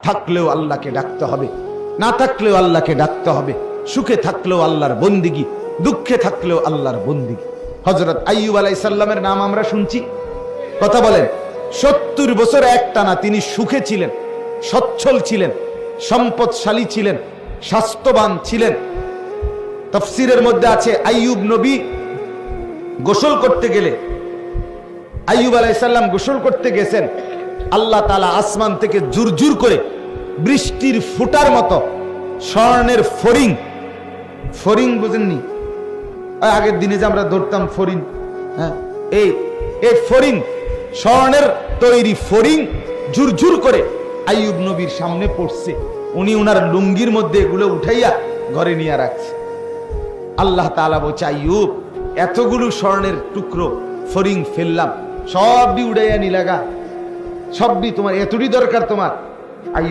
থাকলেও আল্লাহকে ডাকতে হবে, না থাকলেও আল্লাহকে ডাকতে হবে। সুখে থাকলেও আল্লাহর বন্দিগি, দুঃখে থাকলেও আল্লাহর বন্দিগি। হযরত আইয়ুব আলাইহিস সালামের নাম আমরা শুনছি, কথা বলেন। 70 বছর একটানা তিনি সুখে ছিলেন, সচ্ছল ছিলেন, সম্পদশালী ছিলেন, স্বাস্থ্যবান ছিলেন। তাফসীরের মধ্যে আছে আইয়ুব নবী গোসল করতে গেলে, আইয়ুব আলাইহিস সালাম গোসল করতে গেছেন, আল্লাহ তাআলা আসমান থেকে জুরজুর করে বৃষ্টির ফুটার মতো স্বর্ণের ফড়িং, ফড়িং বুঝেননি? আগের দিনে যে আমরা ধরতাম ফড়িং, হ্যাঁ, এই ফড়িং, স্বর্ণের তৈরি ফড়িং ঝুরঝুর করে আইয়ুব নবীর সামনে পড়ছে। উনি উনার লুঙ্গির মধ্যে এগুলো উঠাইয়া ঘরে নিয়ে রাখছে। আল্লাহ তাআলা বলছে, আইয়ুব, এতগুলো স্বর্ণের টুকরো ফড়িং ফেললাম, সবই উড়াইয়া নিলাগা, সবই তোমার, এতটি দরকার তোমার?